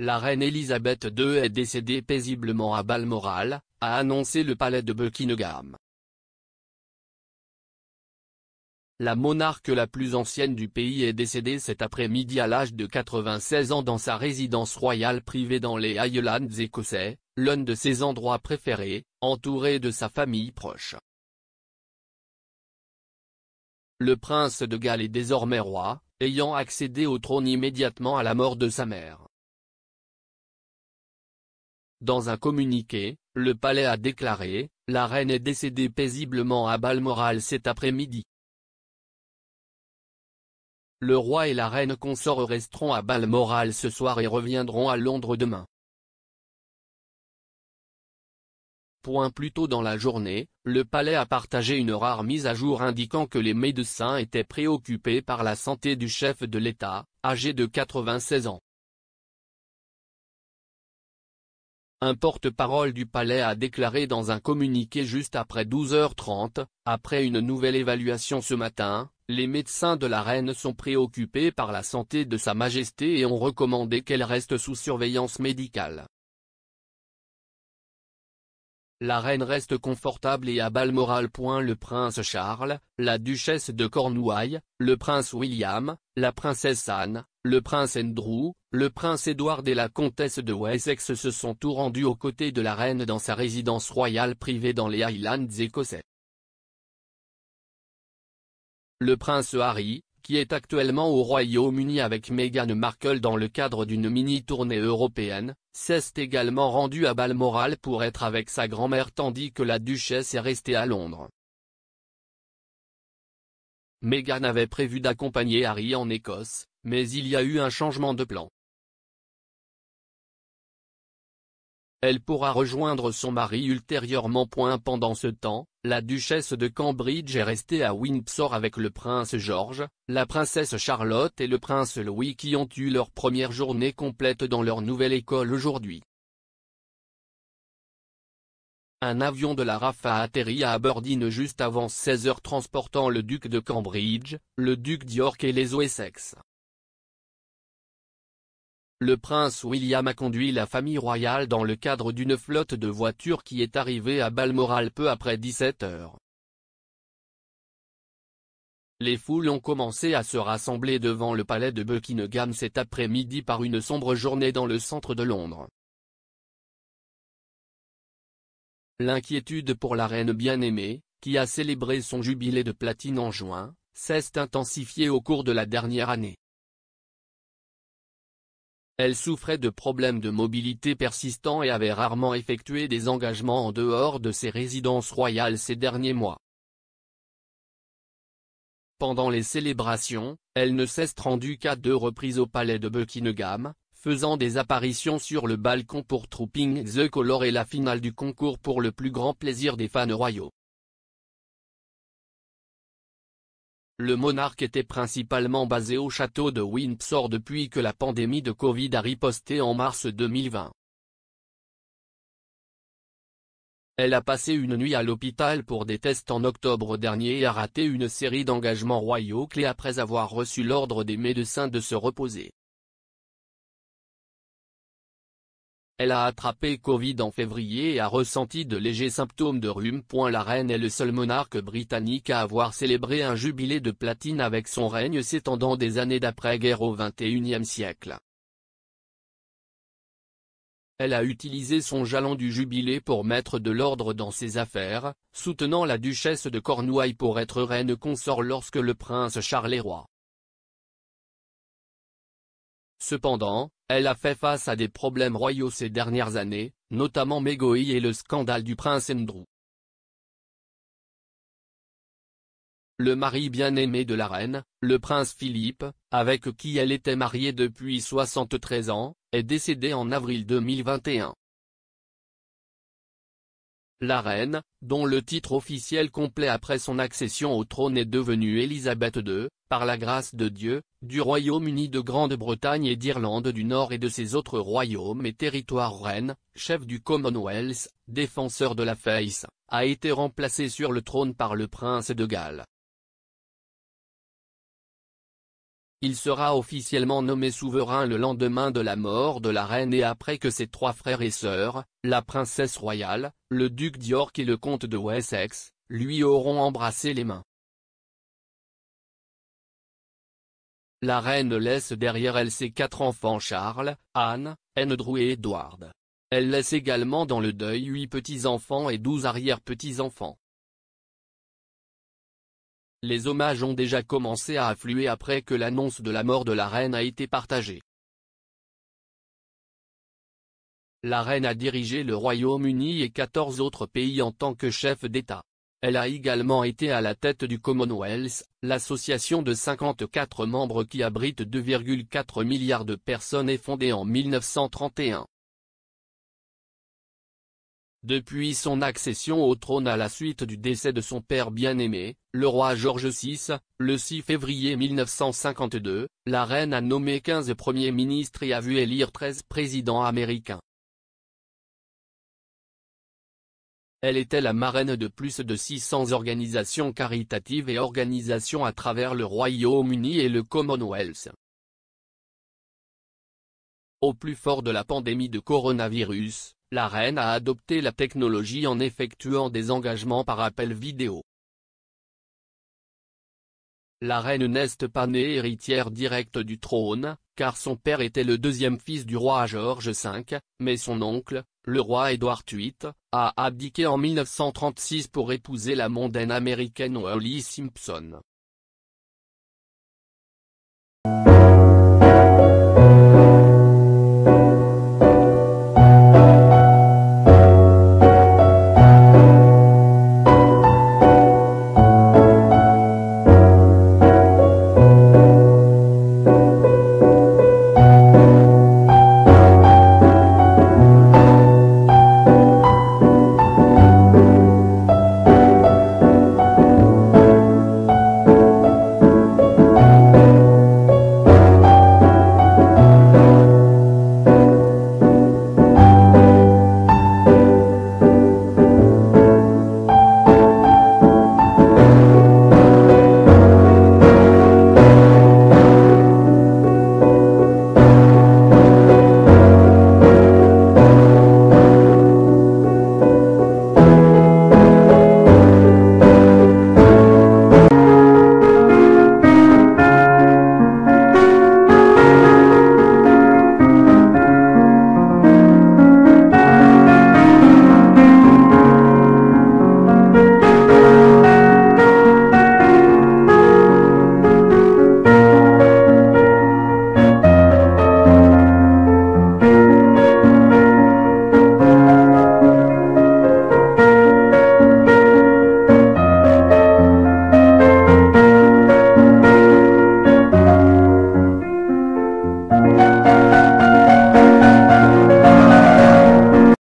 la reine Elisabeth II est décédée paisiblement à Balmoral, a annoncé le palais de Buckingham. La monarque la plus ancienne du pays est décédée cet après-midi à l'âge de 96 ans dans sa résidence royale privée dans les Highlands écossais, l'un de ses endroits préférés, entourée de sa famille proche. Le prince de Galles est désormais roi, ayant accédé au trône immédiatement à la mort de sa mère. Dans un communiqué, le palais a déclaré « La reine est décédée paisiblement à Balmoral cet après-midi. Le roi et la reine consort resteront à Balmoral ce soir et reviendront à Londres demain. » Plus tôt dans la journée, le palais a partagé une rare mise à jour indiquant que les médecins étaient préoccupés par la santé du chef de l'État, âgé de 96 ans. Un porte-parole du palais a déclaré dans un communiqué juste après 12h30, après une nouvelle évaluation ce matin, les médecins de la reine sont préoccupés par la santé de Sa Majesté et ont recommandé qu'elle reste sous surveillance médicale. La reine reste confortable et à Balmoral. Le prince Charles, la duchesse de Cornouailles, le prince William, la princesse Anne, le prince Andrew, le prince Édouard et la comtesse de Wessex se sont tous rendus aux côtés de la reine dans sa résidence royale privée dans les Highlands écossais. Le prince Harry, qui est actuellement au Royaume-Uni avec Meghan Markle dans le cadre d'une mini-tournée européenne, s'est également rendu à Balmoral pour être avec sa grand-mère tandis que la duchesse est restée à Londres. Meghan avait prévu d'accompagner Harry en Écosse, mais il y a eu un changement de plan. Elle pourra rejoindre son mari ultérieurement. Pendant ce temps, la duchesse de Cambridge est restée à Windsor avec le prince George, la princesse Charlotte et le prince Louis qui ont eu leur première journée complète dans leur nouvelle école aujourd'hui. Un avion de la RAF a atterri à Aberdeen juste avant 16h transportant le duc de Cambridge, le duc d'York et les Wessex. Le prince William a conduit la famille royale dans le cadre d'une flotte de voitures qui est arrivée à Balmoral peu après 17h. Les foules ont commencé à se rassembler devant le palais de Buckingham cet après-midi par une sombre journée dans le centre de Londres. L'inquiétude pour la reine bien-aimée, qui a célébré son jubilé de platine en juin, s'est intensifiée au cours de la dernière année. Elle souffrait de problèmes de mobilité persistants et avait rarement effectué des engagements en dehors de ses résidences royales ces derniers mois. Pendant les célébrations, elle ne s'est rendue qu'à 2 reprises au palais de Buckingham, faisant des apparitions sur le balcon pour Trooping the Colour et la finale du concours pour le plus grand plaisir des fans royaux. Le monarque était principalement basé au château de Windsor depuis que la pandémie de Covid a riposté en mars 2020. Elle a passé une nuit à l'hôpital pour des tests en octobre dernier et a raté une série d'engagements royaux clés après avoir reçu l'ordre des médecins de se reposer. Elle a attrapé Covid en février et a ressenti de légers symptômes de rhume. La reine est le seul monarque britannique à avoir célébré un jubilé de platine avec son règne s'étendant des années d'après-guerre au XXIe siècle. Elle a utilisé son jalon du jubilé pour mettre de l'ordre dans ses affaires, soutenant la duchesse de Cornouailles pour être reine consort lorsque le prince Charles est roi. Cependant, elle a fait face à des problèmes royaux ces dernières années, notamment Meghan et le scandale du prince Andrew. Le mari bien-aimé de la reine, le prince Philippe, avec qui elle était mariée depuis 73 ans, est décédé en avril 2021. La reine, dont le titre officiel complet après son accession au trône est devenue Elisabeth II, par la grâce de Dieu, du Royaume-Uni de Grande-Bretagne et d'Irlande du Nord et de ses autres royaumes et territoires reine, chef du Commonwealth, défenseur de la faith, a été remplacée sur le trône par le prince de Galles. Il sera officiellement nommé souverain le lendemain de la mort de la reine et après que ses 3 frères et sœurs, la princesse royale, le duc d'York et le comte de Wessex, lui auront embrassé les mains. La reine laisse derrière elle ses 4 enfants Charles, Anne, Andrew et Edward. Elle laisse également dans le deuil 8 petits-enfants et 12 arrière-petits-enfants. Les hommages ont déjà commencé à affluer après que l'annonce de la mort de la reine a été partagée. La reine a dirigé le Royaume-Uni et 14 autres pays en tant que chef d'État. Elle a également été à la tête du Commonwealth, l'association de 54 membres qui abrite 2,4 milliards de personnes et fondée en 1931. Depuis son accession au trône à la suite du décès de son père bien-aimé, le roi George VI, le 6 février 1952, la reine a nommé 15 premiers ministres et a vu élire 13 présidents américains. Elle était la marraine de plus de 600 organisations caritatives et organisations à travers le Royaume-Uni et le Commonwealth. Au plus fort de la pandémie de coronavirus, la reine a adopté la technologie en effectuant des engagements par appel vidéo. La reine n'est pas née héritière directe du trône, car son père était le 2e fils du roi George V, mais son oncle, le roi Édouard VIII, a abdiqué en 1936 pour épouser la mondaine américaine Holly Simpson.